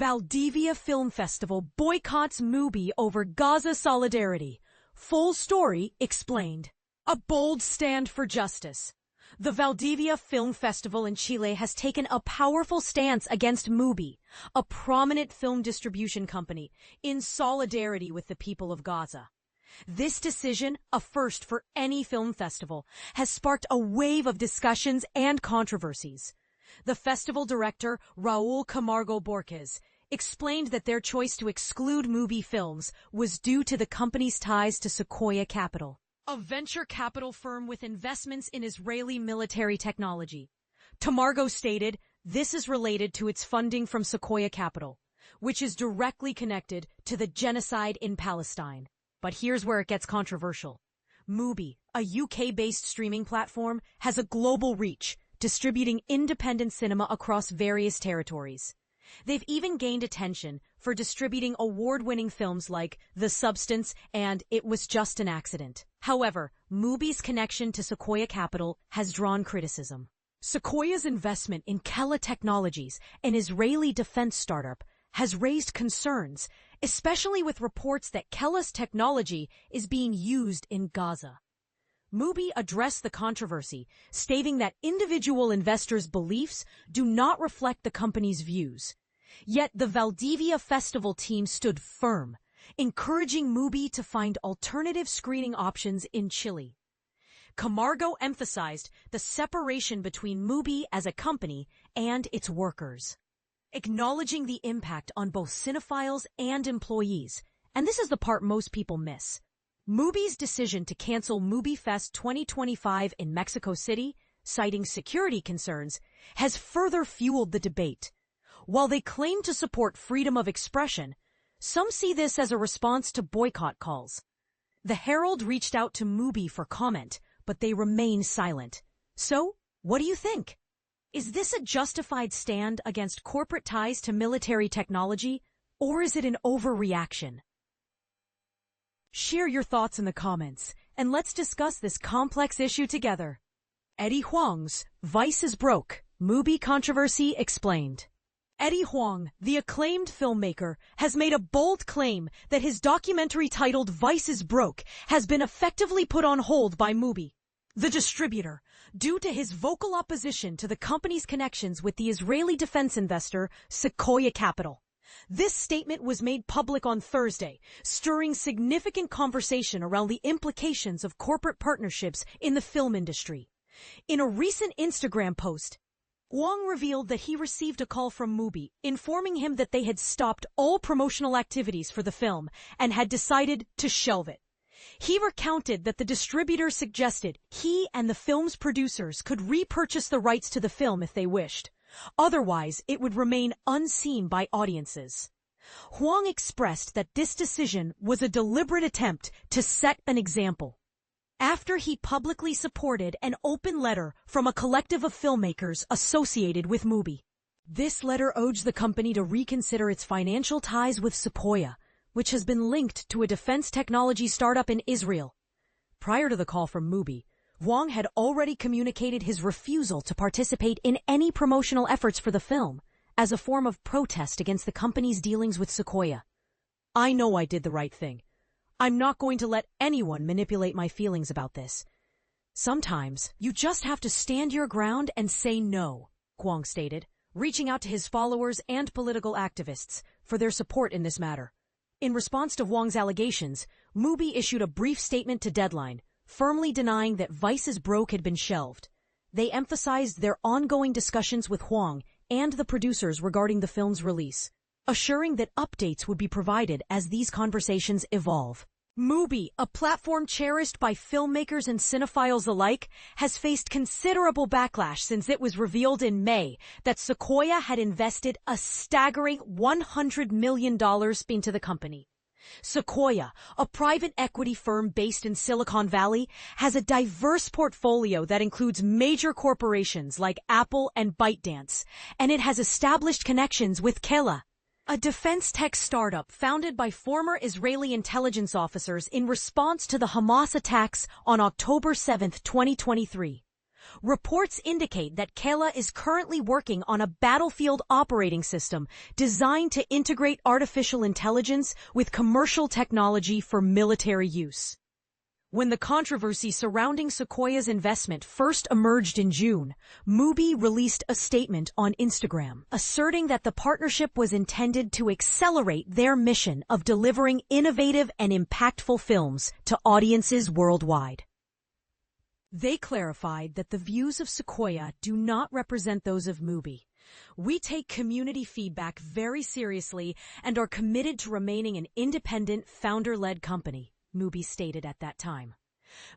Valdivia Film Festival boycotts MUBI over Gaza solidarity. Full story explained. A bold stand for justice. The Valdivia Film Festival in Chile has taken a powerful stance against MUBI, a prominent film distribution company, in solidarity with the people of Gaza. This decision, a first for any film festival, has sparked a wave of discussions and controversies. The festival director, Raul Camargo Borges, explained that their choice to exclude MUBI films was due to the company's ties to Sequoia Capital, a venture capital firm with investments in Israeli military technology. Camargo stated this is related to its funding from Sequoia Capital, which is directly connected to the genocide in Palestine. But here's where it gets controversial. MUBI, a UK-based streaming platform, has a global reach, distributing independent cinema across various territories. They've even gained attention for distributing award-winning films like The Substance and It Was Just an Accident. However, MUBI's connection to Sequoia Capital has drawn criticism. Sequoia's investment in Kela Technologies, an Israeli defense startup, has raised concerns, especially with reports that Kela's technology is being used in Gaza. MUBI addressed the controversy, stating that individual investors' beliefs do not reflect the company's views. Yet the Valdivia Festival team stood firm, encouraging MUBI to find alternative screening options in Chile. Camargo emphasized the separation between MUBI as a company and its workers, acknowledging the impact on both cinephiles and employees, and this is the part most people miss. MUBI's decision to cancel MUBI Fest 2025 in Mexico City, citing security concerns, has further fueled the debate. While they claim to support freedom of expression, some see this as a response to boycott calls. The Herald reached out to MUBI for comment, but they remain silent. So, what do you think? Is this a justified stand against corporate ties to military technology, or is it an overreaction? Share your thoughts in the comments, and let's discuss this complex issue together. Eddie Huang's Vice is Broke, MUBI Controversy Explained. Eddie Huang, the acclaimed filmmaker, has made a bold claim that his documentary titled Vice is Broke has been effectively put on hold by MUBI, the distributor, due to his vocal opposition to the company's connections with the Israeli defense investor Sequoia Capital. This statement was made public on Thursday, stirring significant conversation around the implications of corporate partnerships in the film industry. In a recent Instagram post, Huang revealed that he received a call from MUBI, informing him that they had stopped all promotional activities for the film and had decided to shelve it. He recounted that the distributor suggested he and the film's producers could repurchase the rights to the film if they wished. Otherwise, it would remain unseen by audiences. Huang expressed that this decision was a deliberate attempt to set an example, after he publicly supported an open letter from a collective of filmmakers associated with MUBI. This letter urged the company to reconsider its financial ties with Sequoia, which has been linked to a defense technology startup in Israel. Prior to the call from MUBI, Huang had already communicated his refusal to participate in any promotional efforts for the film, as a form of protest against the company's dealings with Sequoia. I know I did the right thing. I'm not going to let anyone manipulate my feelings about this. Sometimes, you just have to stand your ground and say no, Huang stated, reaching out to his followers and political activists for their support in this matter. In response to Huang's allegations, MUBI issued a brief statement to Deadline, firmly denying that Vice is Broke had been shelved. They emphasized their ongoing discussions with Huang and the producers regarding the film's release, assuring that updates would be provided as these conversations evolve. MUBI, a platform cherished by filmmakers and cinephiles alike, has faced considerable backlash since it was revealed in May that Sequoia had invested a staggering $100 million into the company. Sequoia, a private equity firm based in Silicon Valley, has a diverse portfolio that includes major corporations like Apple and ByteDance, and it has established connections with Kela, a defense tech startup founded by former Israeli intelligence officers in response to the Hamas attacks on October 7, 2023. Reports indicate that Kela is currently working on a battlefield operating system designed to integrate artificial intelligence with commercial technology for military use. When the controversy surrounding Sequoia's investment first emerged in June, MUBI released a statement on Instagram, asserting that the partnership was intended to accelerate their mission of delivering innovative and impactful films to audiences worldwide. They clarified that the views of Sequoia do not represent those of MUBI. We take community feedback very seriously and are committed to remaining an independent, founder-led company, MUBI stated at that time.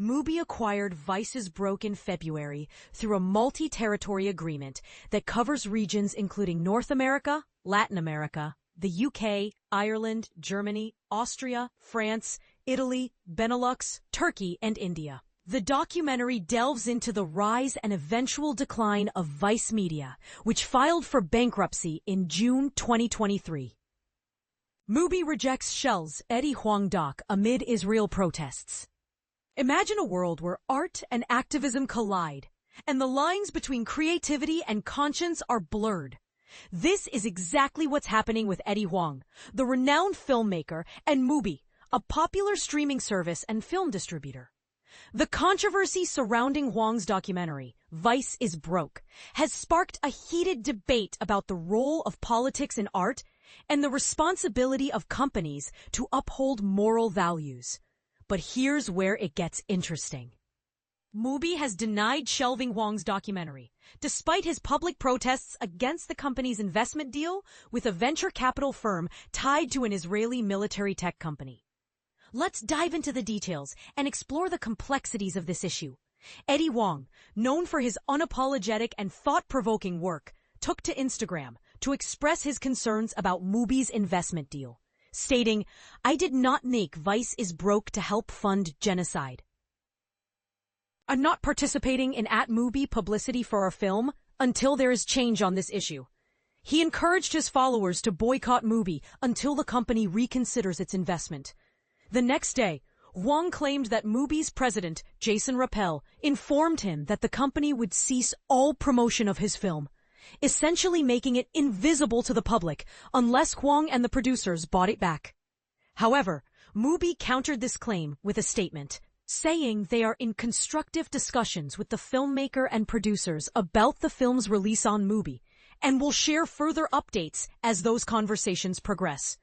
MUBI acquired Vice's Broke in February through a multi-territory agreement that covers regions including North America, Latin America, the UK, Ireland, Germany, Austria, France, Italy, Benelux, Turkey, and India. The documentary delves into the rise and eventual decline of Vice Media, which filed for bankruptcy in June 2023. MUBI rejects Shell's Eddie Huang doc amid Israel protests. Imagine a world where art and activism collide, and the lines between creativity and conscience are blurred. This is exactly what's happening with Eddie Huang, the renowned filmmaker, and MUBI, a popular streaming service and film distributor. The controversy surrounding Huang's documentary, Vice is Broke, has sparked a heated debate about the role of politics in art and the responsibility of companies to uphold moral values. But here's where it gets interesting. MUBI has denied shelving Huang's documentary, despite his public protests against the company's investment deal with a venture capital firm tied to an Israeli military tech company. Let's dive into the details and explore the complexities of this issue. Eddie Huang, known for his unapologetic and thought-provoking work, took to Instagram to express his concerns about MUBI's investment deal, stating, "I did not make Vice is Broke to help fund genocide. I'm not participating in @MUBI publicity for our film until there is change on this issue." He encouraged his followers to boycott MUBI until the company reconsiders its investment. The next day, Huang claimed that MUBI's president, Jason Rappel, informed him that the company would cease all promotion of his film, essentially making it invisible to the public unless Huang and the producers bought it back. However, MUBI countered this claim with a statement, saying they are in constructive discussions with the filmmaker and producers about the film's release on MUBI and will share further updates as those conversations progress.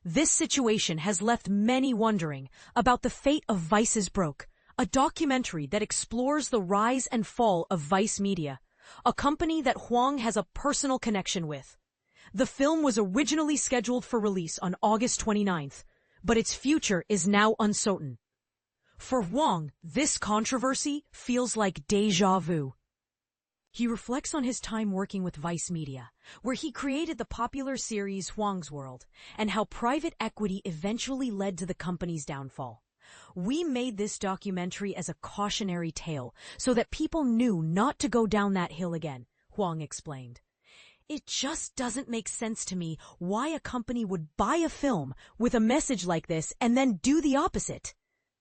This situation has left many wondering about the fate of Vice is Broke, a documentary that explores the rise and fall of Vice Media, a company that Huang has a personal connection with. The film was originally scheduled for release on August 29th, but its future is now uncertain. For Huang, this controversy feels like déjà vu. He reflects on his time working with Vice Media, where he created the popular series Huang's World, and how private equity eventually led to the company's downfall. We made this documentary as a cautionary tale so that people knew not to go down that hill again, Huang explained. It just doesn't make sense to me why a company would buy a film with a message like this and then do the opposite.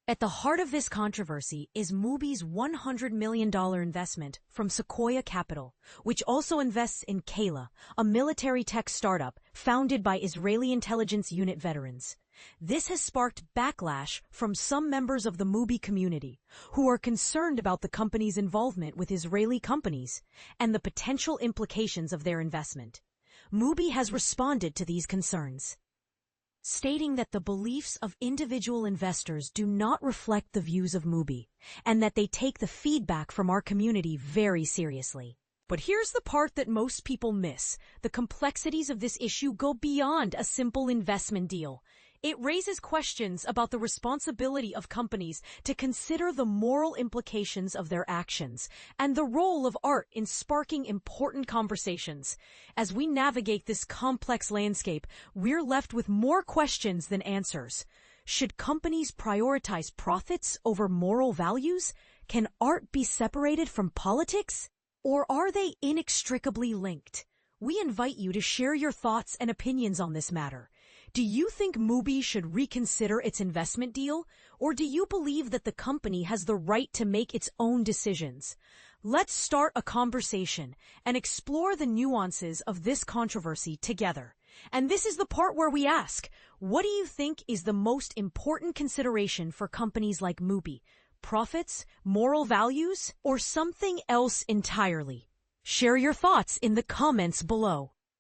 At the heart of this controversy is MUBI's $100 million investment from Sequoia Capital, which also invests in Kela, a military tech startup founded by Israeli intelligence unit veterans. This has sparked backlash from some members of the MUBI community, who are concerned about the company's involvement with Israeli companies and the potential implications of their investment. MUBI has responded to these concerns, stating that the beliefs of individual investors do not reflect the views of MUBI, and that they take the feedback from our community very seriously. But here's the part that most people miss. The complexities of this issue go beyond a simple investment deal. It raises questions about the responsibility of companies to consider the moral implications of their actions and the role of art in sparking important conversations. As we navigate this complex landscape, we're left with more questions than answers. Should companies prioritize profits over moral values? Can art be separated from politics? Or are they inextricably linked? We invite you to share your thoughts and opinions on this matter. Do you think MUBI should reconsider its investment deal, or do you believe that the company has the right to make its own decisions? Let's start a conversation and explore the nuances of this controversy together. And this is the part where we ask, what do you think is the most important consideration for companies like MUBI? Profits, moral values, or something else entirely? Share your thoughts in the comments below.